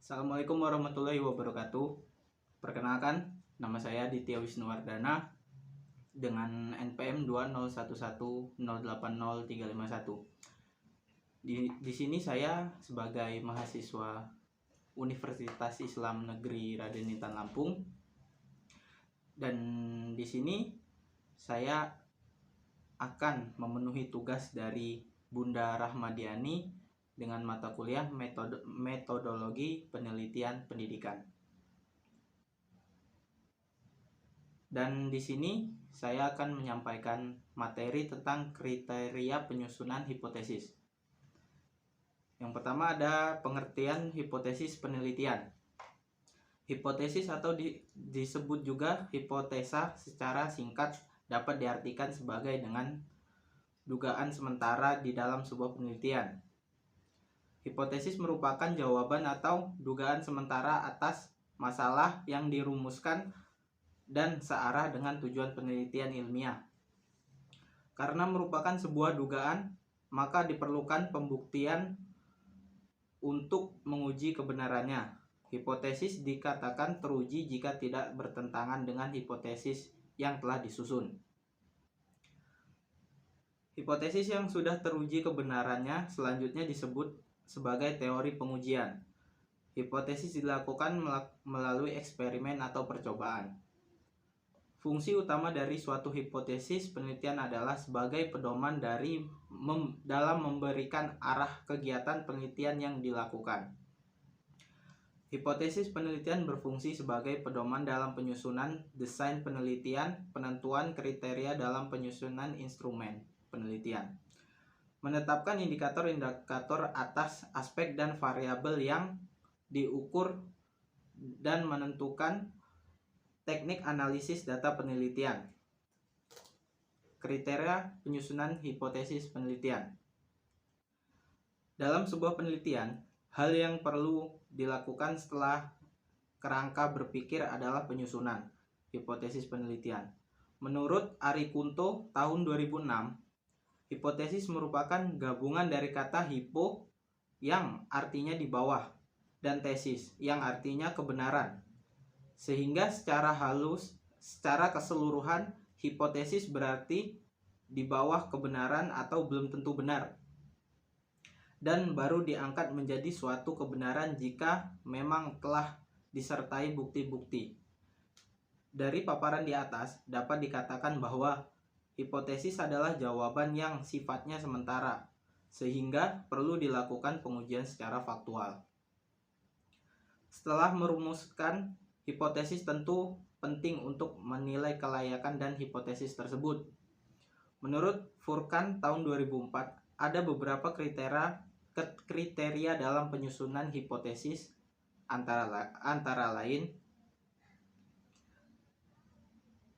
Assalamualaikum warahmatullahi wabarakatuh. Perkenalkan, nama saya Ditya Wisnuwardana dengan NPM 20110803551. Di sini saya sebagai mahasiswa Universitas Islam Negeri Raden Intan Lampung, dan di sini saya akan memenuhi tugas dari Bunda Rahmadiani dengan mata kuliah metodologi penelitian pendidikan. Dan di sini saya akan menyampaikan materi tentang kriteria penyusunan hipotesis. Yang pertama ada pengertian hipotesis penelitian. Hipotesis atau disebut juga hipotesa secara singkat dapat diartikan sebagai dengan dugaan sementara di dalam sebuah penelitian. Hipotesis merupakan jawaban atau dugaan sementara atas masalah yang dirumuskan dan searah dengan tujuan penelitian ilmiah. Karena merupakan sebuah dugaan, maka diperlukan pembuktian untuk menguji kebenarannya. Hipotesis dikatakan teruji jika tidak bertentangan dengan hipotesis yang telah disusun. Hipotesis yang sudah teruji kebenarannya selanjutnya disebut sebagai teori pengujian. Hipotesis dilakukan melalui eksperimen atau percobaan. Fungsi utama dari suatu hipotesis penelitian adalah sebagai pedoman dalam memberikan arah kegiatan penelitian yang dilakukan. Hipotesis penelitian berfungsi sebagai pedoman dalam penyusunan desain penelitian, penentuan kriteria dalam penyusunan instrumen penelitian, menetapkan indikator-indikator atas aspek dan variabel yang diukur, dan menentukan teknik analisis data penelitian. Kriteria penyusunan hipotesis penelitian. Dalam sebuah penelitian, hal yang perlu dilakukan setelah kerangka berpikir adalah penyusunan hipotesis penelitian. Menurut Ari Kunto tahun 2006, hipotesis merupakan gabungan dari kata hipo yang artinya di bawah dan tesis yang artinya kebenaran. Sehingga secara keseluruhan hipotesis berarti di bawah kebenaran atau belum tentu benar. Dan baru diangkat menjadi suatu kebenaran jika memang telah disertai bukti-bukti. Dari paparan di atas dapat dikatakan bahwa hipotesis adalah jawaban yang sifatnya sementara, sehingga perlu dilakukan pengujian secara faktual. Setelah merumuskan hipotesis, tentu penting untuk menilai kelayakan dan hipotesis tersebut. Menurut Furkan tahun 2004, ada beberapa kriteria dalam penyusunan hipotesis, antara lain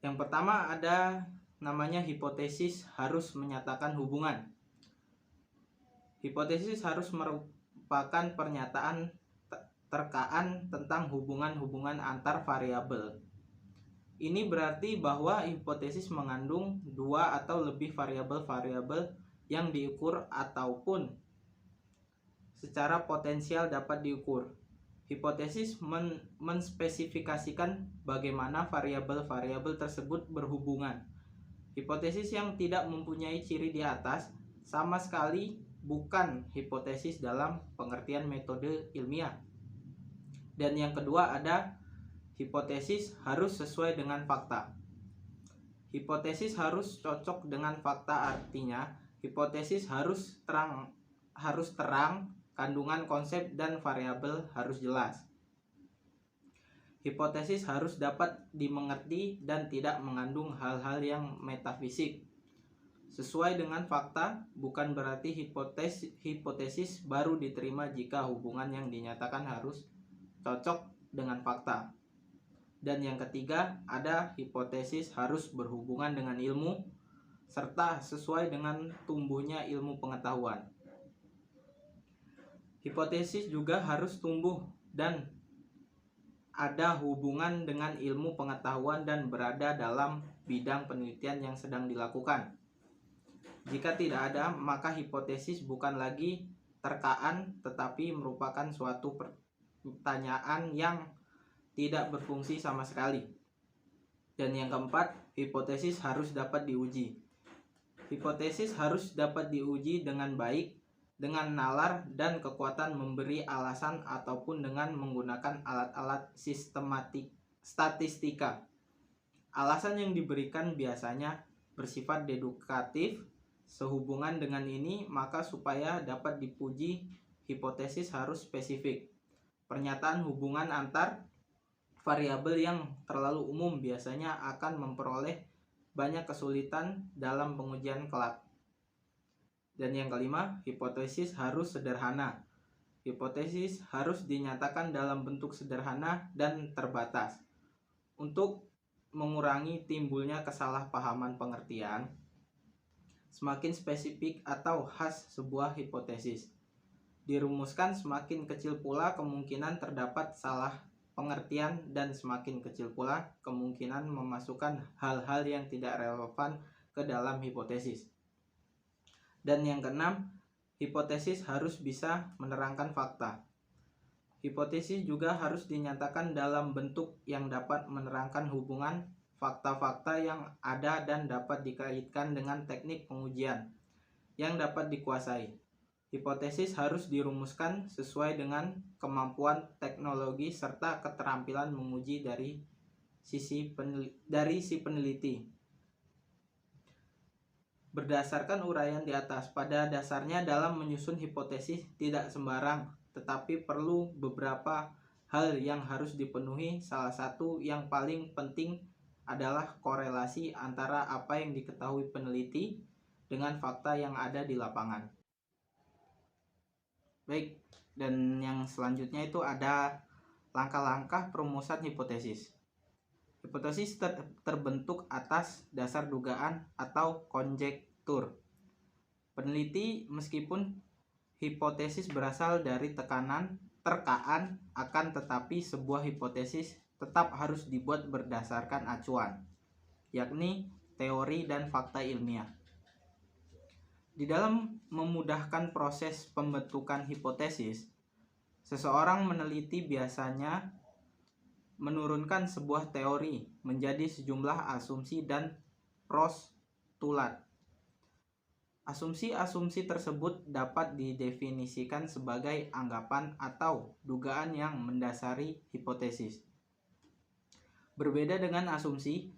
yang pertama ada namanya hipotesis harus menyatakan hubungan. Hipotesis harus merupakan pernyataan terkaan tentang hubungan-hubungan antar variabel. Ini berarti bahwa hipotesis mengandung dua atau lebih variabel-variabel yang diukur ataupun secara potensial dapat diukur. Hipotesis menspesifikasikan bagaimana variabel-variabel tersebut berhubungan. Hipotesis yang tidak mempunyai ciri di atas sama sekali bukan hipotesis dalam pengertian metode ilmiah. Dan yang kedua ada hipotesis harus sesuai dengan fakta. Hipotesis harus cocok dengan fakta, artinya hipotesis harus terang, kandungan konsep dan variabel harus jelas. Hipotesis harus dapat dimengerti dan tidak mengandung hal-hal yang metafisik. Sesuai dengan fakta bukan berarti hipotesis baru diterima jika hubungan yang dinyatakan harus cocok dengan fakta. Dan yang ketiga ada hipotesis harus berhubungan dengan ilmu serta sesuai dengan tumbuhnya ilmu pengetahuan. Hipotesis juga harus tumbuh dan ada hubungan dengan ilmu pengetahuan dan berada dalam bidang penelitian yang sedang dilakukan. Jika tidak ada, maka hipotesis bukan lagi terkaan tetapi merupakan suatu pertanyaan yang tidak berfungsi sama sekali. Dan yang keempat, hipotesis harus dapat diuji. Hipotesis harus dapat diuji dengan baik, dengan nalar dan kekuatan memberi alasan ataupun dengan menggunakan alat-alat statistika. Alasan yang diberikan biasanya bersifat dedukatif. Sehubungan dengan ini, maka supaya dapat dipuji, hipotesis harus spesifik. Pernyataan hubungan antar variabel yang terlalu umum biasanya akan memperoleh banyak kesulitan dalam pengujian kelak. Dan yang kelima, hipotesis harus sederhana. Hipotesis harus dinyatakan dalam bentuk sederhana dan terbatas. Untuk mengurangi timbulnya kesalahpahaman pengertian, semakin spesifik atau khas sebuah hipotesis dirumuskan, semakin kecil pula kemungkinan terdapat salah pengertian dan semakin kecil pula kemungkinan memasukkan hal-hal yang tidak relevan ke dalam hipotesis. Dan yang keenam, hipotesis harus bisa menerangkan fakta. Hipotesis juga harus dinyatakan dalam bentuk yang dapat menerangkan hubungan fakta-fakta yang ada dan dapat dikaitkan dengan teknik pengujian yang dapat dikuasai. Hipotesis harus dirumuskan sesuai dengan kemampuan teknologi serta keterampilan menguji dari si peneliti. Berdasarkan uraian di atas, pada dasarnya dalam menyusun hipotesis tidak sembarang, tetapi perlu beberapa hal yang harus dipenuhi. Salah satu yang paling penting adalah korelasi antara apa yang diketahui peneliti dengan fakta yang ada di lapangan. Baik, dan yang selanjutnya itu ada langkah-langkah perumusan hipotesis. Hipotesis terbentuk atas dasar dugaan atau konjektur. Peneliti, meskipun hipotesis berasal dari terkaan, akan tetapi sebuah hipotesis tetap harus dibuat berdasarkan acuan, yakni teori dan fakta ilmiah. Di dalam memudahkan proses pembentukan hipotesis, seseorang meneliti biasanya menurunkan sebuah teori menjadi sejumlah asumsi dan postulat. Asumsi-asumsi tersebut dapat didefinisikan sebagai anggapan atau dugaan yang mendasari hipotesis. Berbeda dengan asumsi,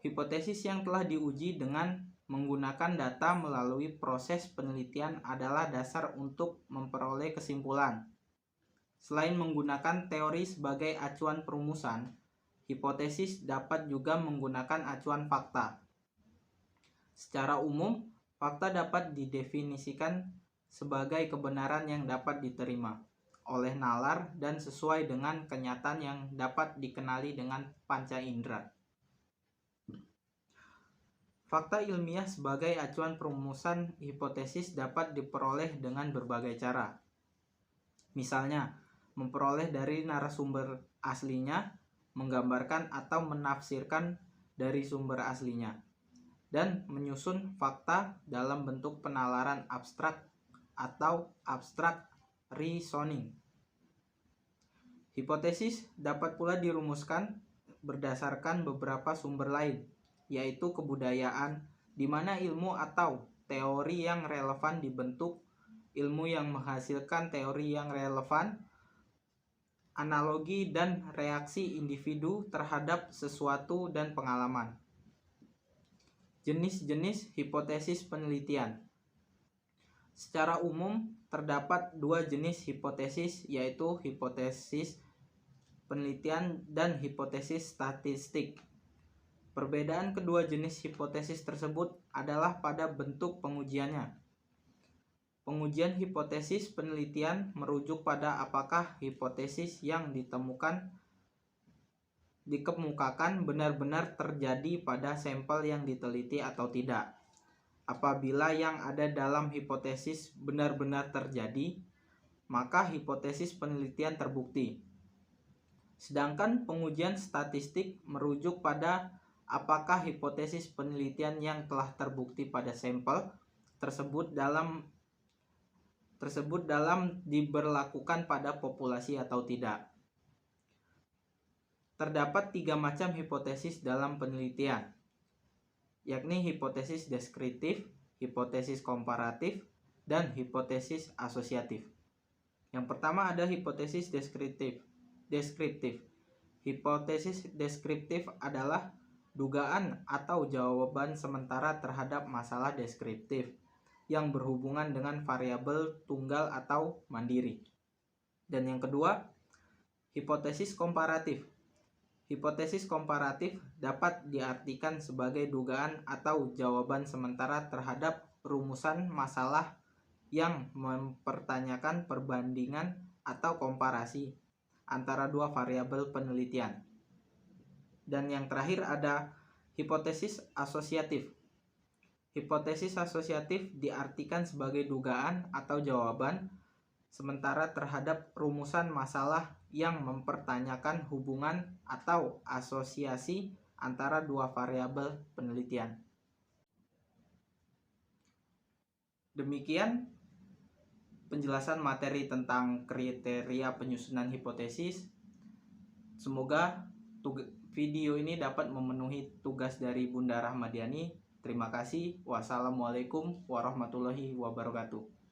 hipotesis yang telah diuji dengan menggunakan data melalui proses penelitian adalah dasar untuk memperoleh kesimpulan. Selain menggunakan teori sebagai acuan perumusan, hipotesis dapat juga menggunakan acuan fakta. Secara umum, fakta dapat didefinisikan sebagai kebenaran yang dapat diterima oleh nalar dan sesuai dengan kenyataan yang dapat dikenali dengan panca indera. Fakta ilmiah sebagai acuan perumusan hipotesis dapat diperoleh dengan berbagai cara. Misalnya, memperoleh dari narasumber aslinya, menggambarkan atau menafsirkan dari sumber aslinya, dan menyusun fakta dalam bentuk penalaran abstrak atau abstract reasoning. Hipotesis dapat pula dirumuskan berdasarkan beberapa sumber lain, yaitu kebudayaan, di mana ilmu atau teori yang relevan dibentuk, ilmu yang menghasilkan teori yang relevan, analogi dan reaksi individu terhadap sesuatu dan pengalaman. Jenis-jenis hipotesis penelitian. Secara umum, terdapat dua jenis hipotesis, yaitu hipotesis penelitian dan hipotesis statistik. Perbedaan kedua jenis hipotesis tersebut adalah pada bentuk pengujiannya. Pengujian hipotesis penelitian merujuk pada apakah hipotesis yang dikemukakan benar-benar terjadi pada sampel yang diteliti atau tidak. Apabila yang ada dalam hipotesis benar-benar terjadi, maka hipotesis penelitian terbukti. Sedangkan pengujian statistik merujuk pada apakah hipotesis penelitian yang telah terbukti pada sampel tersebut dalam tersebut dalam diberlakukan pada populasi atau tidak. Terdapat 3 macam hipotesis dalam penelitian, yakni hipotesis deskriptif, hipotesis komparatif, dan hipotesis asosiatif. Yang pertama ada hipotesis deskriptif. Hipotesis deskriptif adalah dugaan atau jawaban sementara terhadap masalah deskriptif yang berhubungan dengan variabel tunggal atau mandiri. Dan yang kedua, hipotesis komparatif. Hipotesis komparatif dapat diartikan sebagai dugaan atau jawaban sementara terhadap rumusan masalah yang mempertanyakan perbandingan atau komparasi antara dua variabel penelitian. Dan yang terakhir ada hipotesis asosiatif. Hipotesis asosiatif diartikan sebagai dugaan atau jawaban sementara terhadap rumusan masalah yang mempertanyakan hubungan atau asosiasi antara dua variabel penelitian. Demikian penjelasan materi tentang kriteria penyusunan hipotesis. Semoga video ini dapat memenuhi tugas dari Bunda Rahmadiani. Terima kasih. Wassalamualaikum warahmatullahi wabarakatuh.